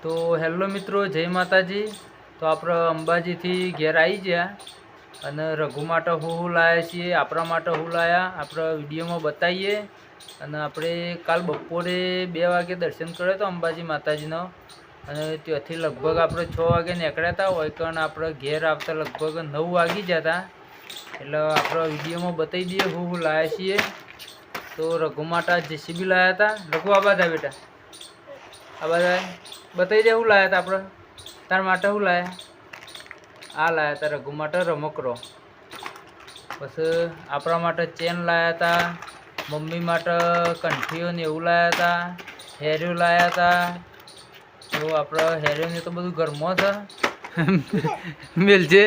તો હેલો મિત્રો, જય માતાજી। તો આપણે અંબાજીથી ઘેર આવી ગયા અને રઘુ માટે હું લાવ્યા છીએ, આપણા માટે હું લાવ્યા આપણે વિડીયોમાં બતાવીએ। અને આપણે કાલ બપોરે 2 વાગે દર્શન કર્યો તો અંબાજી માતાજીનો, અને ત્યાંથી લગભગ આપણે 6 વાગે નીકળ્યા હતા હોય, કારણ આપણે ઘેર આવતા લગભગ 9 વાગી ગયા હતા। એટલે આપણે વિડીયોમાં બતાવી દઈએ હું લાવ્યા છીએ। તો રઘુ માટે જેસીબી લાવ્યા હતા। રઘુ આબા હતા બેટા, આબા થાય બતાવી દે શું લાવ્યા હતા આપણે તાર માટે। શું લાવ્યા? આ લાવ્યા હતા રઘુ માટે રમકડો। પછી આપણા માટે ચેન લાવ્યા હતા, મમ્મી માટે કંઠીઓ ને એવું લાવ્યા હતા, હેરિયો લાવ્યા હતા। તો આપણે હેરિયોને તો બધું ઘરમાં છે મિલજે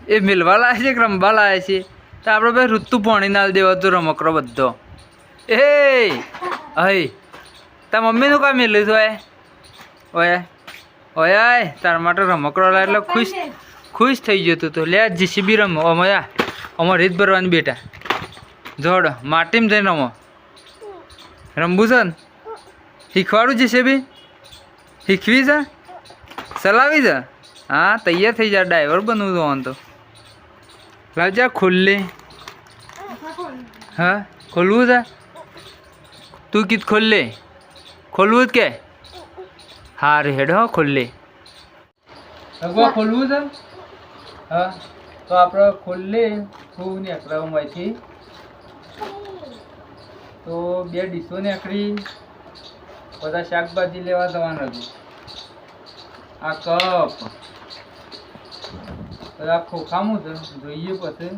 એ મિલવા લાવે છે કે રમવા લાવે છે? તો આપણે ભાઈ ઋતુ પાણી ના દેવાતું રમકડો બધો। એ હઈ તાર મમ્મીનું કામ મિલ્યું હતું? ઓય ઓય તાર માટે રમકડો લાવે એટલે ખુશ થઈ ગયો તું તો। લે જીસીબી રમો અમારા, અમારે રીત ભરવાની બેટા। જોડ માટીમાં જઈને રમો, રમવું છે ને? શીખવાડું જીસીબી શીખવી છે, ચલાવી છે? હા તૈયાર થઈ જા, ડ્રાઈવર બનવું તો આમ તો લાવજા ખોલ્લે। હા ખોલવું છે? તું કીધું ખોલ્લે, ખોલવું જ કે? હારું હેડ હો ખોલ્લે। ખોલવું છે? હા તો આપણે ખોલ્લે હું નીકળવામાંથી તો 2 ડીશો નીકળી, બધા શાકભાજી લેવા જવાનું હતું। આ કપ બધા ખોખામાં છે જોઈએ, પછી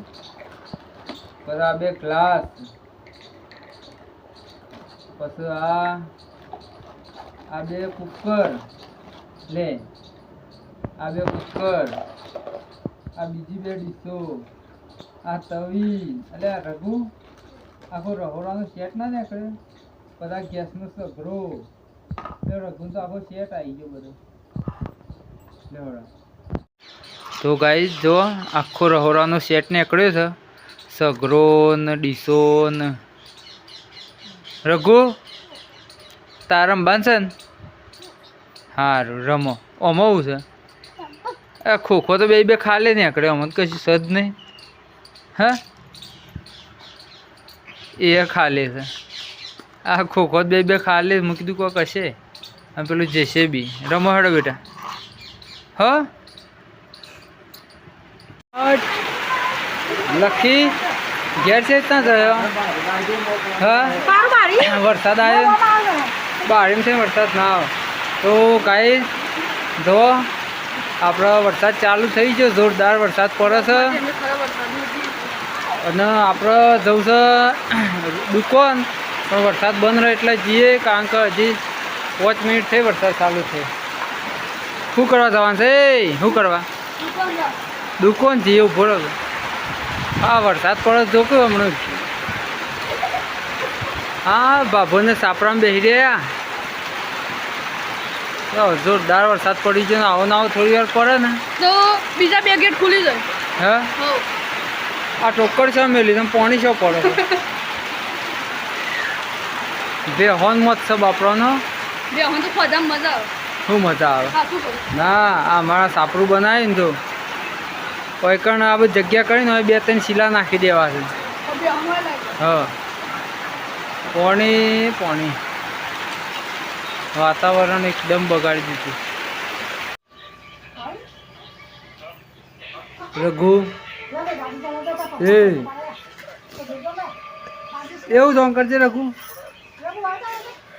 બધા 2 ગ્લાસ, પછી આ 2 કુકર લે, આ 2 કુકર, આ બીજી 2 ડીશો, આ તવી, એટલે રઘુ આખો રહોડાનો સેટ ના નીકળે, બધા ગેસનો સઘરો, રઘુ તો આખો સેટ આવી ગયો બધો લેવડા। તો ગાઈસ જો આખો રહોડાનો સેટ નીકળ્યો છે, સઘરો ને ડીશો ને। રઘુ તાર રમવાનું છે ને? સારું રમો। ઓમાં છે એ ખોખો તો બે ખાલે નીકળે, આમાં તો કશું સદ નહીં। હા એ ખાલે છે, આ ખોખો તો બે ખાલે, મેં કીધું કોક હશે। અને પેલું જેસીબી રમો હેડો બેટા। હા લખી ઘેર છે ત્યાં ગયો? હા વરસાદ આવ્યો બારીમાં છે, વરસાદ ના આવે તો કાંઈ જો આપણે વરસાદ ચાલુ થઈ ગયો, જોરદાર વરસાદ પડે છે। અને આપણે જવું છે દુકાન, પણ વરસાદ બંધ રહે એટલે જઈએ, કારણ કે હજી 5 મિનિટ થઈ વરસાદ ચાલુ થઈ। શું કરવા જવાનું છે? શું કરવા? દુકાન જઈએ ઉભો રહો। હા વરસાદ પડે જો કે હમણાં હા બાબોને સાપરામાં બેસી રહ્યા। જોરદાર વરસાદ પડી ગયો, આવો ને આવો થોડી વાર પડે ને તો બીજા 2 ગેટ ખુલી જાય। હા આ ટોકર છે મેલી તમે પાણી શું પડે બે હોન મત છે બાપરાનો, બે હોન તો ખોદામાં મજા આવે। શું મજા આવે? ના આ મારા સાપરું બનાવે ને તો કોઈ કણ આ બધી જગ્યા કરીને હવે 2-3 શીલા નાખી દેવા છે। હા પાણી પાણી વાતાવરણ એકદમ બગાડી દીધું। રઘુ એ એવું જોન કરજે રઘુ।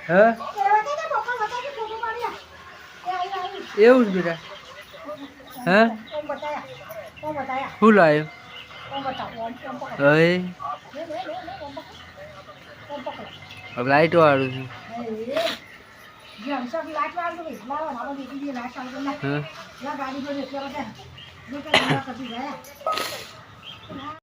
હા એવું જ બેટા। હા શું લાવ્યો? હવે લાઈટ વાળું છે।